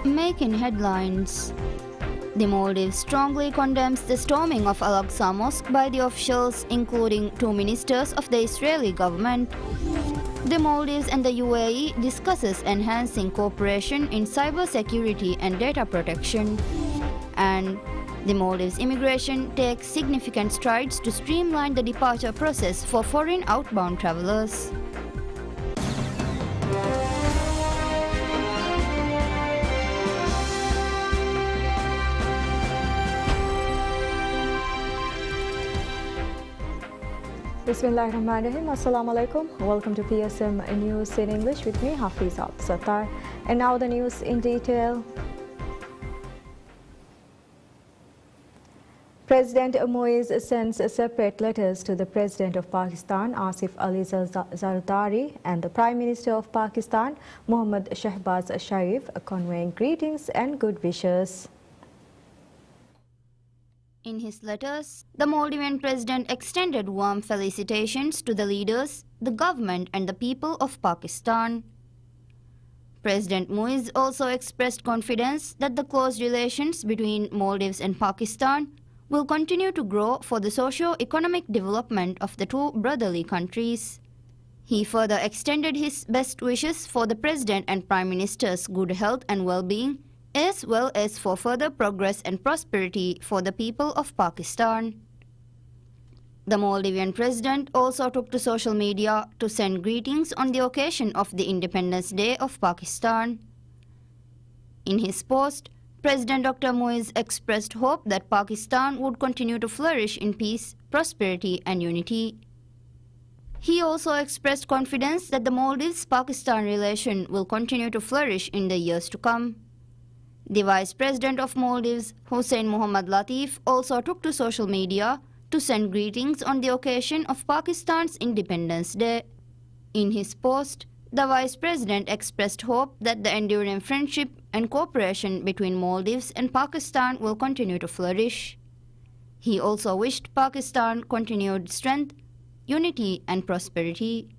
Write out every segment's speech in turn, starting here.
Making headlines. The Maldives strongly condemns the storming of Al-Aqsa Mosque by the officials, including 2 ministers of the Israeli government. The Maldives and the UAE discusses enhancing cooperation in cybersecurity and data protection. And the Maldives immigration takes significant strides to streamline the departure process for foreign outbound travelers. Bismillahirrahmanirrahim. Assalamu alaikum. Welcome to PSM News in English with me, Hafiz Al-Sattar. And now the news in detail. President Moise sends separate letters to the President of Pakistan, Asif Ali Zardari, and the Prime Minister of Pakistan, Mohammad Shehbaz Sharif, conveying greetings and good wishes. In his letters, the Maldivian president extended warm felicitations to the leaders, the government and the people of Pakistan. President Moise also expressed confidence that the close relations between Maldives and Pakistan will continue to grow for the socio-economic development of the two brotherly countries. He further extended his best wishes for the President and Prime Minister's good health and well-being, as well as for further progress and prosperity for the people of Pakistan. The Maldivian president also took to social media to send greetings on the occasion of the Independence Day of Pakistan. In his post, President Dr. Moise expressed hope that Pakistan would continue to flourish in peace, prosperity and unity. He also expressed confidence that the Maldives-Pakistan relation will continue to flourish in the years to come. The Vice President of Maldives, Hussein Mohammad Latif, also took to social media to send greetings on the occasion of Pakistan's Independence Day. In his post, the Vice President expressed hope that the enduring friendship and cooperation between Maldives and Pakistan will continue to flourish. He also wished Pakistan continued strength, unity and prosperity.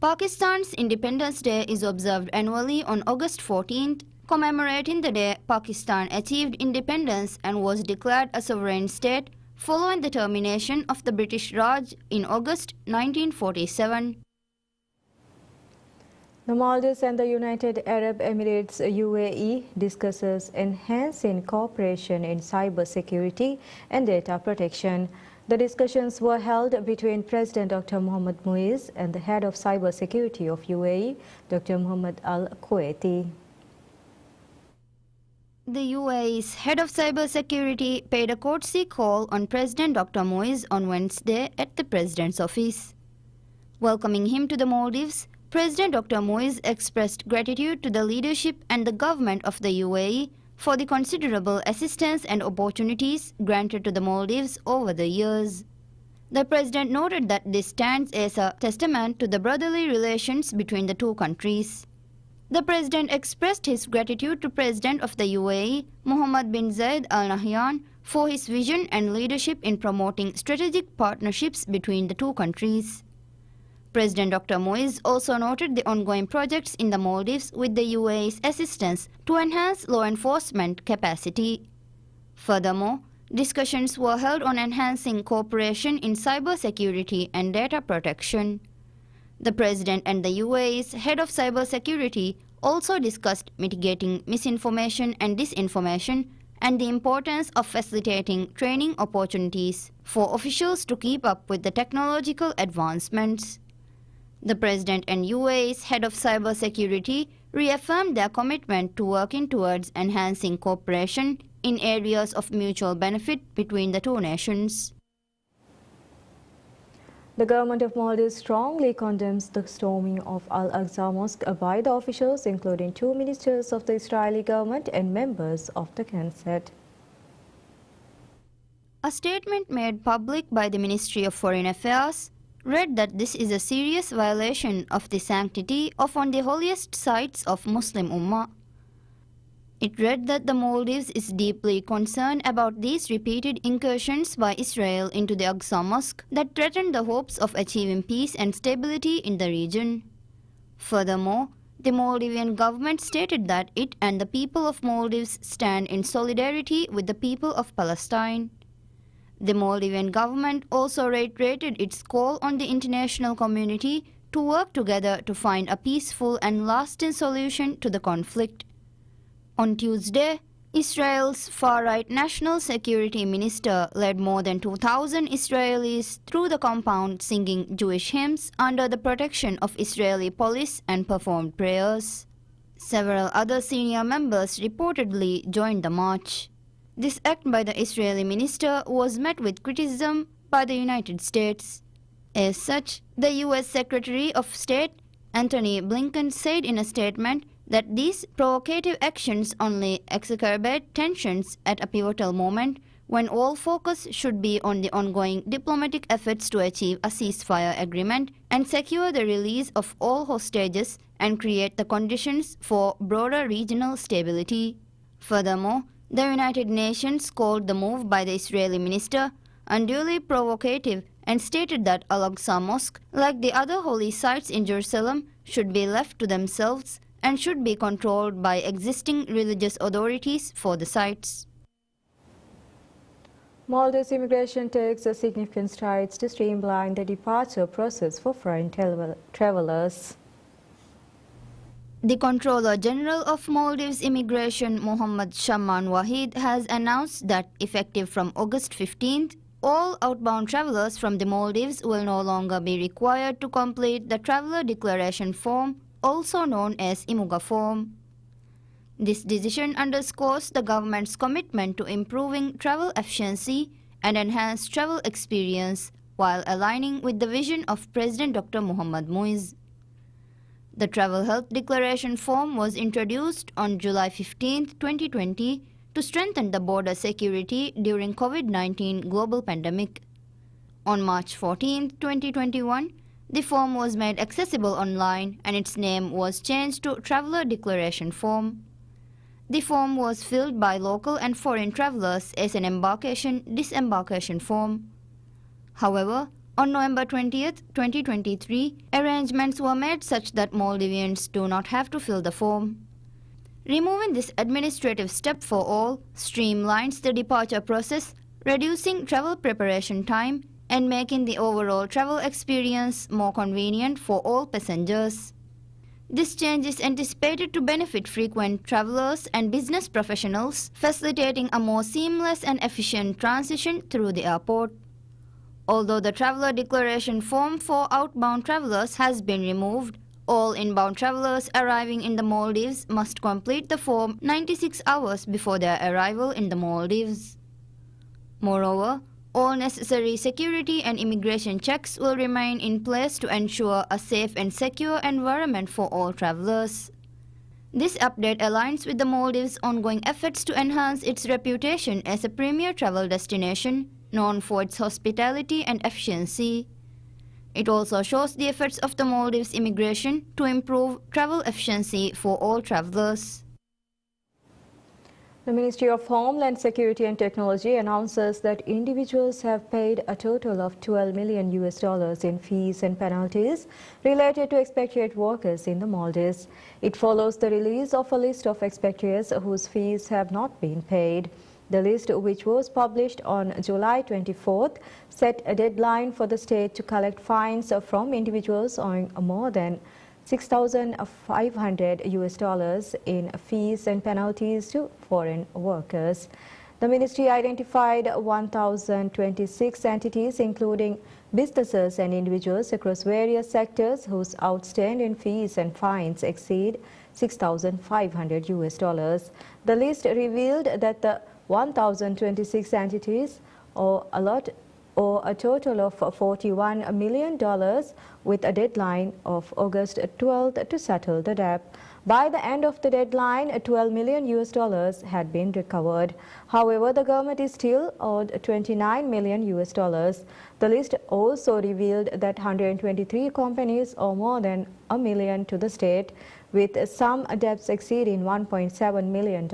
Pakistan's Independence Day is observed annually on August 14th, commemorating the day Pakistan achieved independence and was declared a sovereign state following the termination of the British Raj in August 1947. The Maldives and the United Arab Emirates UAE discusses enhancing cooperation in cybersecurity and data protection. The discussions were held between President Dr. Mohammad Moise and the head of cybersecurity of UAE, Dr. Mohammad Al-Kuwaiti. The UAE's head of cybersecurity paid a courtesy call on President Dr. Moise on Wednesday at the President's office. Welcoming him to the Maldives, President Dr. Moise expressed gratitude to the leadership and the government of the UAE for the considerable assistance and opportunities granted to the Maldives over the years. The President noted that this stands as a testament to the brotherly relations between the two countries. The President expressed his gratitude to President of the UAE, Mohammed bin Zayed Al Nahyan, for his vision and leadership in promoting strategic partnerships between the two countries. President Dr. Moise also noted the ongoing projects in the Maldives with the UAE's assistance to enhance law enforcement capacity. Furthermore, discussions were held on enhancing cooperation in cybersecurity and data protection. The President and the UAE's head of cybersecurity also discussed mitigating misinformation and disinformation and the importance of facilitating training opportunities for officials to keep up with the technological advancements. The President and UAE's head of cybersecurity reaffirmed their commitment to working towards enhancing cooperation in areas of mutual benefit between the two nations. The government of Maldives strongly condemns the storming of Al-Aqsa Mosque by the officials, including 2 ministers of the Israeli government and members of the Knesset. A statement made public by the Ministry of Foreign Affairs read that this is a serious violation of the sanctity of one of the holiest sites of Muslim Ummah. It read that the Maldives is deeply concerned about these repeated incursions by Israel into the Aqsa Mosque that threaten the hopes of achieving peace and stability in the region. Furthermore, The Maldivian government stated that it and the people of Maldives stand in solidarity with the people of Palestine. The Maldivian government also reiterated its call on the international community to work together to find a peaceful and lasting solution to the conflict. On Tuesday, Israel's far-right National Security Minister led more than 2,000 Israelis through the compound singing Jewish hymns under the protection of Israeli police and performed prayers. Several other senior members reportedly joined the march. This act by the Israeli minister was met with criticism by the United States. As such, the U.S. Secretary of State Antony Blinken said in a statement that these provocative actions only exacerbate tensions at a pivotal moment when all focus should be on the ongoing diplomatic efforts to achieve a ceasefire agreement and secure the release of all hostages and create the conditions for broader regional stability. Furthermore, the United Nations called the move by the Israeli minister unduly provocative and stated that Al-Aqsa Mosque, like the other holy sites in Jerusalem, should be left to themselves and should be controlled by existing religious authorities for the sites. Maldives immigration takes significant strides to streamline the departure process for foreign travelers. The Controller General of Maldives Immigration, Mohammad Shamman Wahid, has announced that effective from August 15th, all outbound travelers from the Maldives will no longer be required to complete the Traveller Declaration Form, also known as IMUGA form. This decision underscores the government's commitment to improving travel efficiency and enhanced travel experience while aligning with the vision of President Dr. Mohammad Muiz. The Travel Health Declaration Form was introduced on July 15, 2020 to strengthen the border security during COVID-19 global pandemic. On March 14, 2021, the form was made accessible online and its name was changed to Traveller Declaration Form. The form was filled by local and foreign travelers as an embarkation-disembarkation form. However, on November 20, 2023, arrangements were made such that Maldivians do not have to fill the form. Removing this administrative step for all streamlines the departure process, reducing travel preparation time and making the overall travel experience more convenient for all passengers. This change is anticipated to benefit frequent travelers and business professionals, facilitating a more seamless and efficient transition through the airport. Although the Traveller Declaration Form for outbound travelers has been removed, all inbound travelers arriving in the Maldives must complete the form 96 hours before their arrival in the Maldives. Moreover, all necessary security and immigration checks will remain in place to ensure a safe and secure environment for all travelers. This update aligns with the Maldives' ongoing efforts to enhance its reputation as a premier travel destination known for its hospitality and efficiency. It also shows the efforts of the Maldives immigration to improve travel efficiency for all travelers. The Ministry of Homeland Security and Technology announces that individuals have paid a total of $12 million in fees and penalties related to expatriate workers in the Maldives. It follows the release of a list of expatriates whose fees have not been paid. The list, which was published on July 24th, set a deadline for the state to collect fines from individuals owing more than $6,500 in fees and penalties to foreign workers. The ministry identified 1,026 entities, including businesses and individuals across various sectors whose outstanding fees and fines exceed $6,500. The list revealed that the 1,026 entities owe a total of $41 million with a deadline of August 12th to settle the debt. By the end of the deadline, $12 million had been recovered. However, the government is still owed $29 million. The list also revealed that 123 companies owe more than $1 million to the state, with some debts exceeding $1.7 million.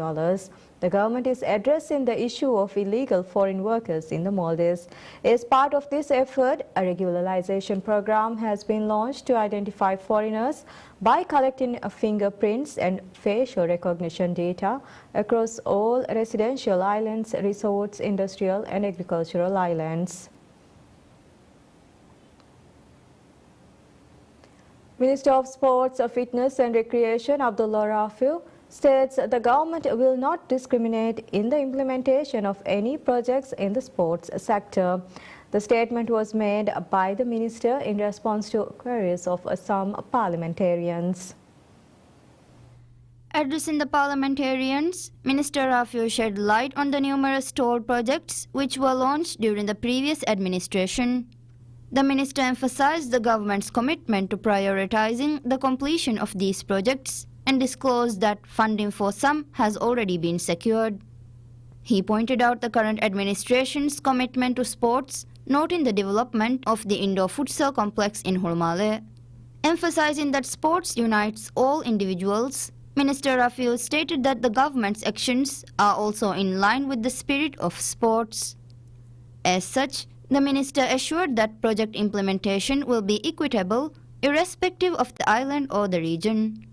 The government is addressing the issue of illegal foreign workers in the Maldives. As part of this effort, a regularization program has has been launched to identify foreigners by collecting fingerprints and facial recognition data across all residential islands, resorts, industrial and agricultural islands. Minister of Sports, Fitness and Recreation Abdullah Rafiu states the government will not discriminate in the implementation of any projects in the sports sector. The statement was made by the minister in response to queries of some parliamentarians. Addressing the parliamentarians, Minister Rafiu shed light on the numerous toll projects which were launched during the previous administration. The minister emphasized the government's commitment to prioritizing the completion of these projects and disclosed that funding for some has already been secured. He pointed out the current administration's commitment to sports, noting the development of the indoor futsal complex in Hulmale. Emphasizing that sports unites all individuals, Minister Rafiu stated that the government's actions are also in line with the spirit of sports. As such, the minister assured that project implementation will be equitable, irrespective of the island or the region.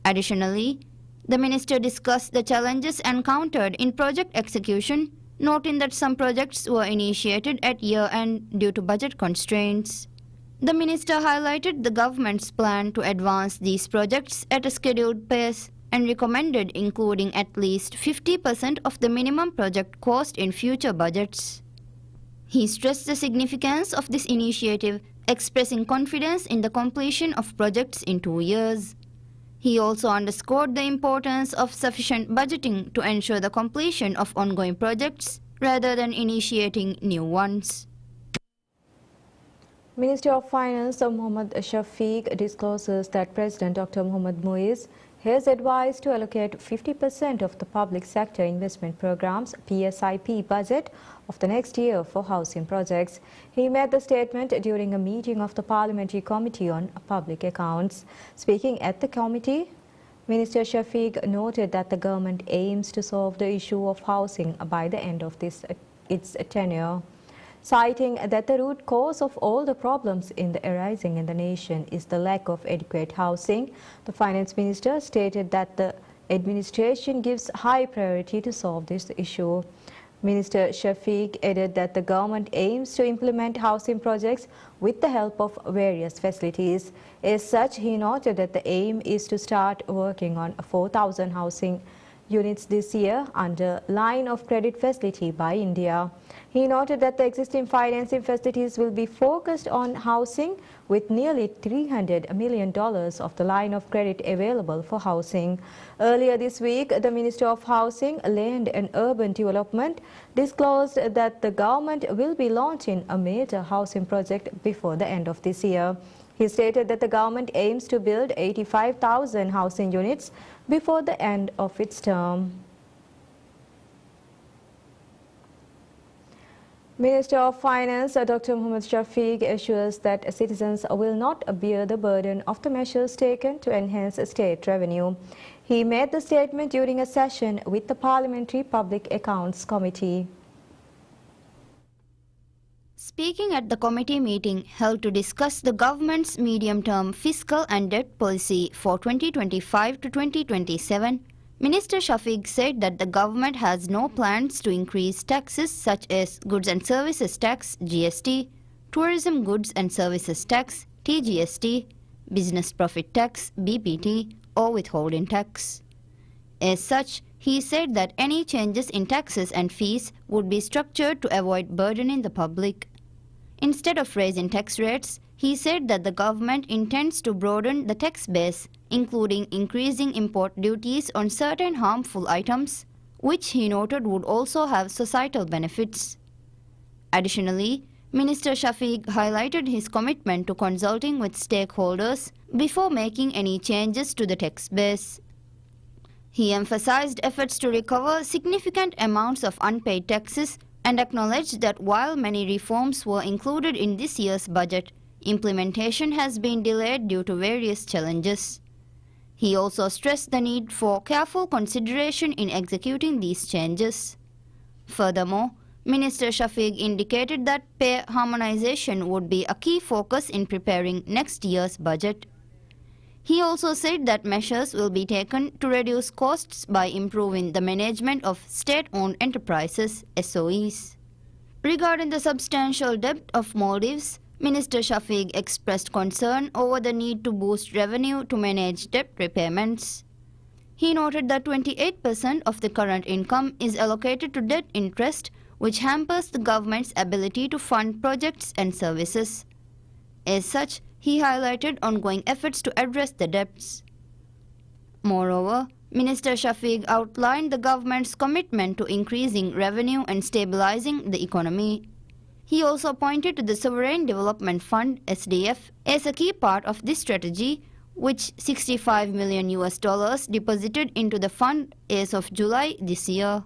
Additionally, the minister discussed the challenges encountered in project execution, noting that some projects were initiated at year-end due to budget constraints. The minister highlighted the government's plan to advance these projects at a scheduled pace and recommended including at least 50% of the minimum project cost in future budgets. He stressed the significance of this initiative, expressing confidence in the completion of projects in 2 years. He also underscored the importance of sufficient budgeting to ensure the completion of ongoing projects rather than initiating new ones. Minister of Finance Mohammad Shafiq discloses that President Dr. Mohammad Muiz has advised to allocate 50% of the public sector investment programs PSIP budget of the next year for housing projects. He made the statement during a meeting of the Parliamentary Committee on Public Accounts. Speaking at the committee, Minister Shafiq noted that the government aims to solve the issue of housing by the end of its tenure, citing that the root cause of all the problems arising in the nation is the lack of adequate housing. The finance minister stated that the administration gives high priority to solve this issue. Minister Shafiq added that the government aims to implement housing projects with the help of various facilities. As such, he noted that the aim is to start working on 4,000 housing units this year under line of credit facility by India. He noted that the existing financing facilities will be focused on housing with nearly $300 million of the line of credit available for housing. Earlier this week, the Minister of Housing, Land and Urban Development disclosed that the government will be launching a major housing project before the end of this year. He stated that the government aims to build 85,000 housing units before the end of its term. Minister of Finance Dr. Mohammad Shafiq assures that citizens will not bear the burden of the measures taken to enhance state revenue. He made the statement during a session with the Parliamentary Public Accounts Committee. Speaking at the committee meeting held to discuss the government's medium-term fiscal and debt policy for 2025 to 2027, Minister Shafiq said that the government has no plans to increase taxes such as Goods and Services Tax (GST), Tourism Goods and Services Tax (TGST), Business Profit Tax (BPT), or withholding tax. As such, he said that any changes in taxes and fees would be structured to avoid burdening the public. Instead of raising tax rates, he said that the government intends to broaden the tax base, including increasing import duties on certain harmful items, which he noted would also have societal benefits. Additionally, Minister Shafiq highlighted his commitment to consulting with stakeholders before making any changes to the tax base. He emphasized efforts to recover significant amounts of unpaid taxes and acknowledged that while many reforms were included in this year's budget, implementation has been delayed due to various challenges. He also stressed the need for careful consideration in executing these changes. Furthermore, Minister Shafiq indicated that pay harmonization would be a key focus in preparing next year's budget. He also said that measures will be taken to reduce costs by improving the management of state-owned enterprises, SOEs. Regarding the substantial debt of Maldives, Minister Shafiq expressed concern over the need to boost revenue to manage debt repayments. He noted that 28% of the current income is allocated to debt interest, which hampers the government's ability to fund projects and services. As such, he highlighted ongoing efforts to address the debts. Moreover, Minister Shafiq outlined the government's commitment to increasing revenue and stabilizing the economy. He also pointed to the Sovereign Development Fund (SDF) as a key part of this strategy, which $65 million deposited into the fund as of July this year.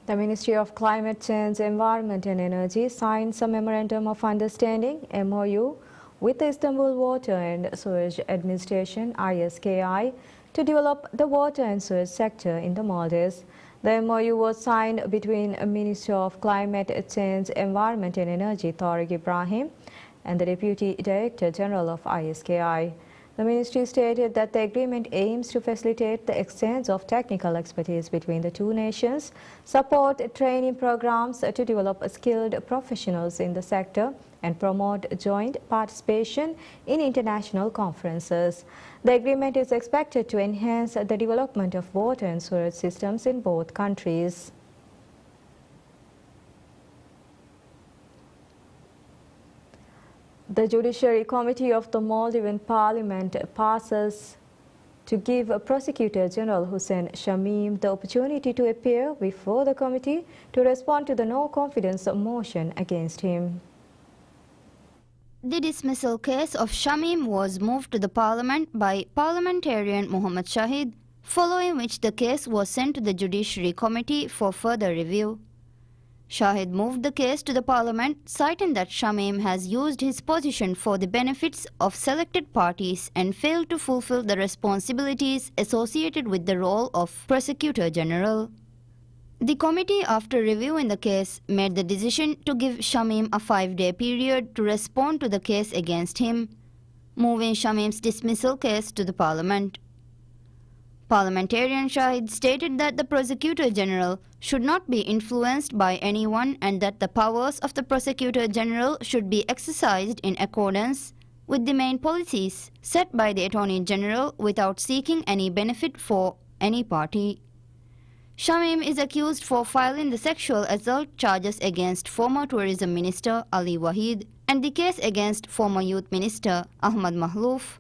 The Ministry of Climate Change, Environment and Energy signed a Memorandum of Understanding (MOU) with the Istanbul Water and Sewage Administration (ISKI) to develop the water and sewage sector in the Maldives. The MOU was signed between Minister of Climate Change, Environment and Energy Tariq Ibrahim and the Deputy Director General of ISKI. The ministry stated that the agreement aims to facilitate the exchange of technical expertise between the two nations, support training programs to develop skilled professionals in the sector, and promote joint participation in international conferences. The agreement is expected to enhance the development of water and sewage systems in both countries. The Judiciary Committee of the Maldivian Parliament passes to give Prosecutor General Hussein Shamim the opportunity to appear before the committee to respond to the no-confidence motion against him. The dismissal case of Shamim was moved to the Parliament by parliamentarian Muhammad Shahid, following which the case was sent to the Judiciary Committee for further review. Shahid moved the case to the Parliament, citing that Shamim has used his position for the benefits of selected parties and failed to fulfill the responsibilities associated with the role of Prosecutor General. The committee, after reviewing the case, made the decision to give Shamim a 5-day period to respond to the case against him, moving Shamim's dismissal case to the Parliament. Parliamentarian Shahid stated that the Prosecutor General should not be influenced by anyone and that the powers of the Prosecutor General should be exercised in accordance with the main policies set by the Attorney General without seeking any benefit for any party. Shamim is accused for filing the sexual assault charges against former Tourism Minister Ali Wahid and the case against former Youth Minister Ahmad Mahlouf.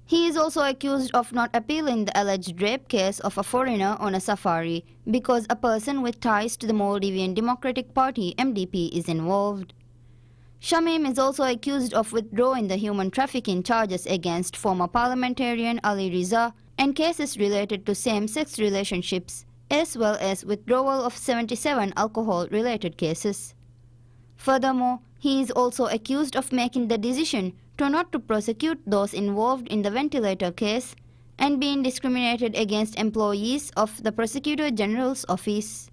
He is also accused of not appealing the alleged rape case of a foreigner on a safari because a person with ties to the Maldivian Democratic Party (MDP) is involved. Shamim is also accused of withdrawing the human trafficking charges against former parliamentarian Ali Riza and cases related to same-sex relationships, as well as withdrawal of 77 alcohol-related cases. Furthermore, he is also accused of making the decision not to prosecute those involved in the ventilator case and being discriminated against employees of the Prosecutor General's office.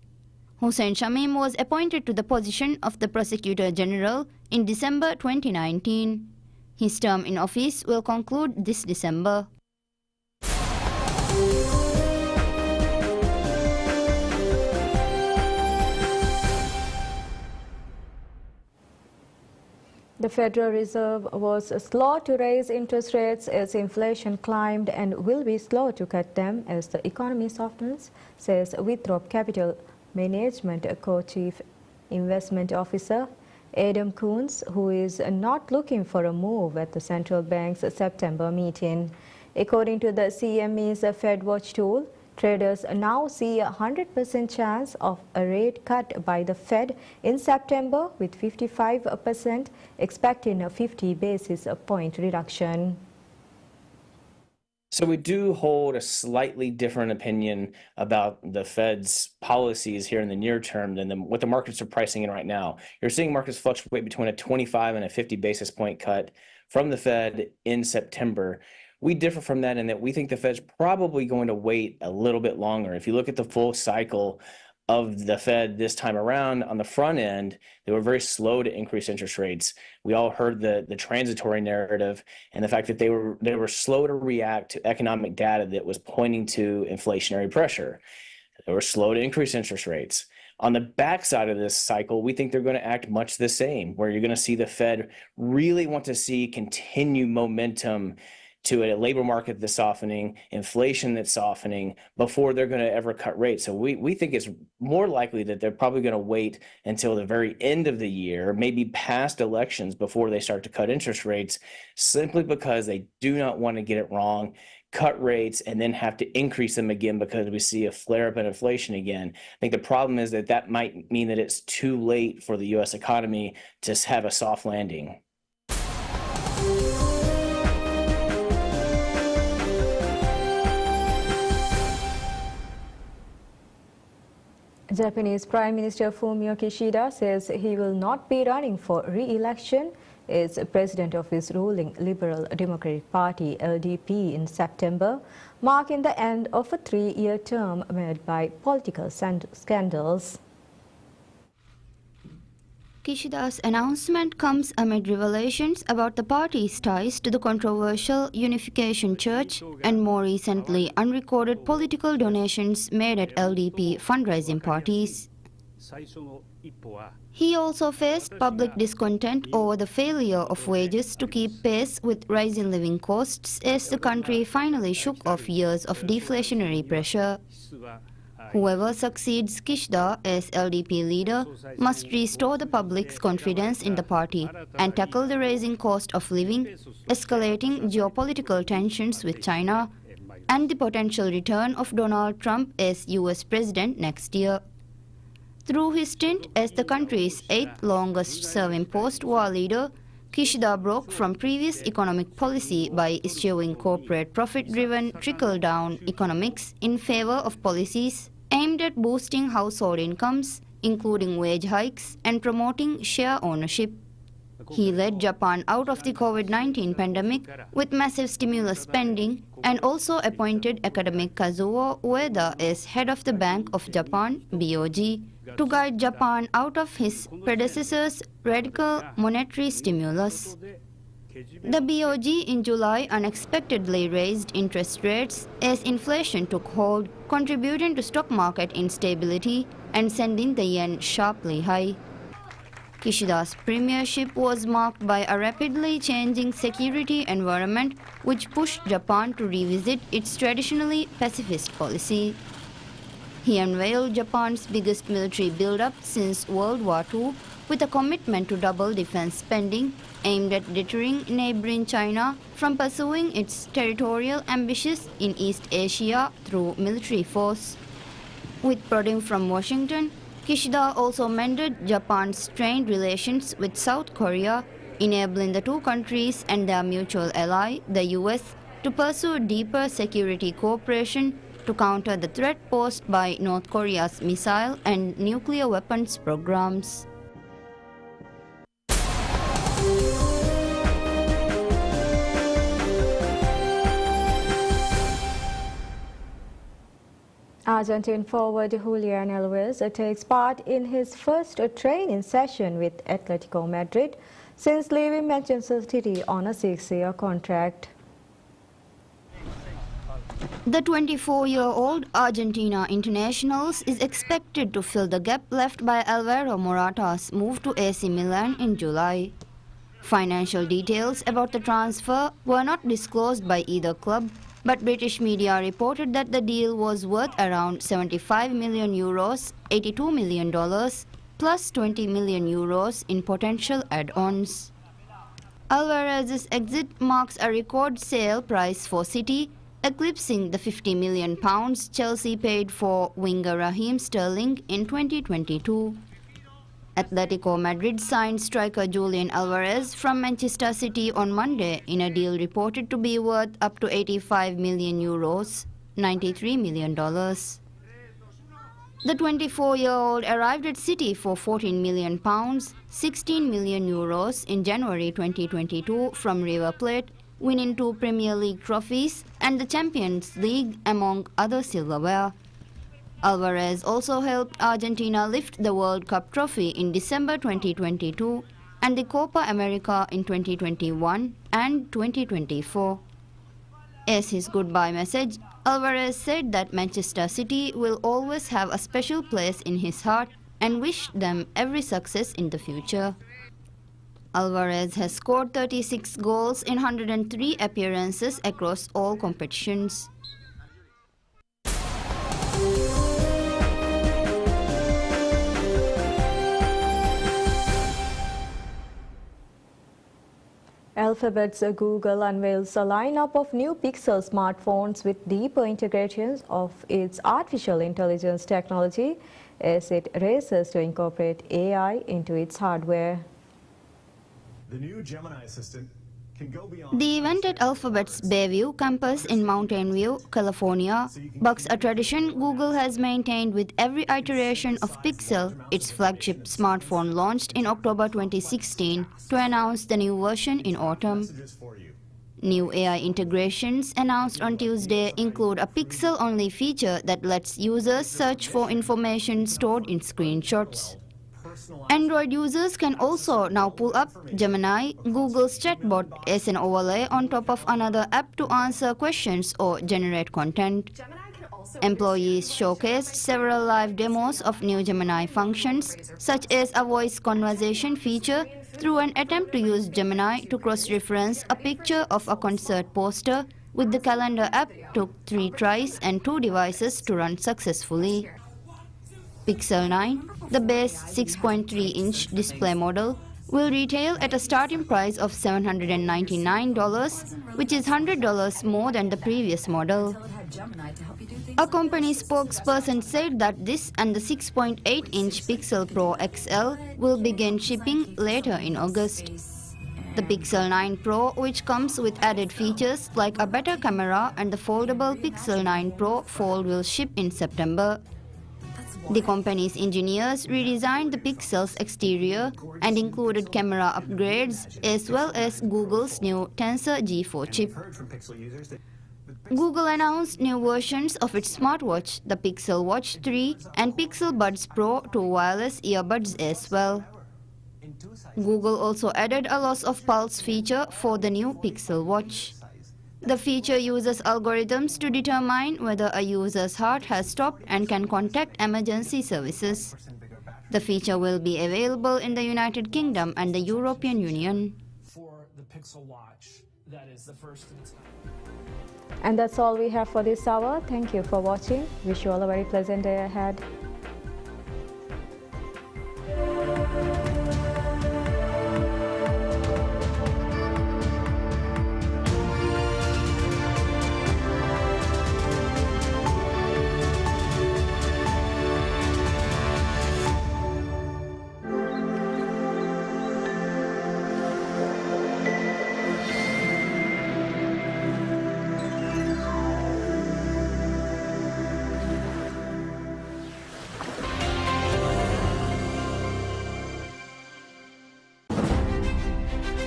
Hussein Shamim was appointed to the position of the Prosecutor General in December 2019. His term in office will conclude this December. The Federal Reserve was slow to raise interest rates as inflation climbed and will be slow to cut them as the economy softens, says Withrop Capital Management Co-Chief Investment Officer Adam Coons, who is not looking for a move at the central bank's September meeting. According to the CME's FedWatch tool, traders now see a 100% chance of a rate cut by the Fed in September, with 55% expecting a 50 basis point reduction. So we do hold a slightly different opinion about the Fed's policies here in the near term than what the markets are pricing in right now. You're seeing markets fluctuate between a 25 and a 50 basis point cut from the Fed in September. We differ from that in that we think the Fed's probably going to wait a little bit longer. If you look at the full cycle of the Fed this time around. On the front end, they were very slow to increase interest rates. We all heard the transitory narrative and the fact that they were slow to react to economic data that was pointing to inflationary pressure. They were slow to increase interest rates. On the backside of this cycle, we think they're going to act much the same, where you're going to see the Fed really want to see continued momentum to a labor market that's softening, inflation that's softening, before they're going to ever cut rates. So we think it's more likely that they're probably going to wait until the very end of the year, maybe past elections, before they start to cut interest rates, simply because they do not want to get it wrong, cut rates, and then have to increase them again because we see a flare-up in inflation again. I think the problem is that might mean that it's too late for the U.S. economy to have a soft landing. Japanese Prime Minister Fumio Kishida says he will not be running for re-election as president of his ruling Liberal Democratic Party LDP in September, marking the end of a 3-year term marred by political scandals. Kishida's announcement comes amid revelations about the party's ties to the controversial Unification Church and, more recently, unrecorded political donations made at LDP fundraising parties. He also faced public discontent over the failure of wages to keep pace with rising living costs as the country finally shook off years of deflationary pressure. Whoever succeeds Kishida as LDP leader must restore the public's confidence in the party and tackle the rising cost of living, escalating geopolitical tensions with China, and the potential return of Donald Trump as US president next year. Through his stint as the country's 8th longest-serving post-war leader, Kishida broke from previous economic policy by eschewing corporate profit-driven trickle-down economics in favor of policies aimed at boosting household incomes, including wage hikes, and promoting share ownership. He led Japan out of the COVID-19 pandemic with massive stimulus spending and also appointed academic Kazuo Ueda as head of the Bank of Japan (BOJ) to guide Japan out of his predecessor's radical monetary stimulus. The BOJ in July unexpectedly raised interest rates as inflation took hold, contributing to stock market instability and sending the yen sharply high. Kishida's premiership was marked by a rapidly changing security environment which pushed Japan to revisit its traditionally pacifist policy. He unveiled Japan's biggest military buildup since World War II with a commitment to double defense spending aimed at deterring neighboring China from pursuing its territorial ambitions in East Asia through military force. With prodding from Washington, Kishida also mended Japan's strained relations with South Korea, enabling the two countries and their mutual ally, the US, to pursue deeper security cooperation to counter the threat posed by North Korea's missile and nuclear weapons programs. Argentine forward Julian Alvarez takes part in his first training session with Atletico Madrid since leaving Manchester City on a 6-year contract. The 24-year-old Argentina international is expected to fill the gap left by Alvaro Morata's move to AC Milan in July. Financial details about the transfer were not disclosed by either club, but British media reported that the deal was worth around 75 million euros, $82 million, plus 20 million euros in potential add-ons. Alvarez's exit marks a record sale price for City, eclipsing the £50 million Chelsea paid for winger Raheem Sterling in 2022. Atletico Madrid signed striker Julian Alvarez from Manchester City on Monday in a deal reported to be worth up to 85 million euros, $93 million. The 24-year-old arrived at City for £14 million, 16 million euros in January 2022 from River Plate, winning 2 Premier League trophies and the Champions League among other silverware. Alvarez also helped Argentina lift the World Cup trophy in December 2022 and the Copa America in 2021 and 2024. As his goodbye message, Alvarez said that Manchester City will always have a special place in his heart and wished them every success in the future. Alvarez has scored 36 goals in 103 appearances across all competitions. Alphabet's Google unveils a lineup of new Pixel smartphones with deeper integrations of its artificial intelligence technology as it races to incorporate AI into its hardware. The new Gemini assistant can go beyond. The event at Alphabet's Bayview campus in Mountain View, California, bucks a tradition Google has maintained with every iteration of Pixel, its flagship smartphone launched in October 2016 to announce the new version in autumn. Messages for you. New AI integrations announced on Tuesday include a Pixel-only feature that lets users search for information stored in screenshots. Android users can also now pull up Gemini, Google's chatbot, as an overlay on top of another app to answer questions or generate content. Employees showcased several live demos of new Gemini functions, such as a voice conversation feature through an attempt to use Gemini to cross-reference a picture of a concert poster with the calendar app took 3 tries and 2 devices to run successfully. Pixel 9, the base 6.3-inch display model, will retail at a starting price of $799, which is $100 more than the previous model. A company spokesperson said that this and the 6.8-inch Pixel Pro XL will begin shipping later in August. The Pixel 9 Pro, which comes with added features like a better camera and the foldable Pixel 9 Pro Fold, will ship in September. The company's engineers redesigned the Pixel's exterior and included camera upgrades as well as Google's new Tensor G4 chip. Google announced new versions of its smartwatch, the Pixel Watch 3 and Pixel Buds Pro 2 wireless earbuds as well. Google also added a loss of pulse feature for the new Pixel Watch. The feature uses algorithms to determine whether a user's heart has stopped and can contact emergency services. The feature will be available in the United Kingdom and the European Union. For the Pixel Watch, that is the first of its kind. And that's all we have for this hour. Thank you for watching. Wish you all a very pleasant day ahead.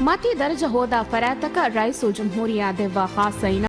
متى درجة هودا فراتك رئيس الجمهورية ديفا خاصين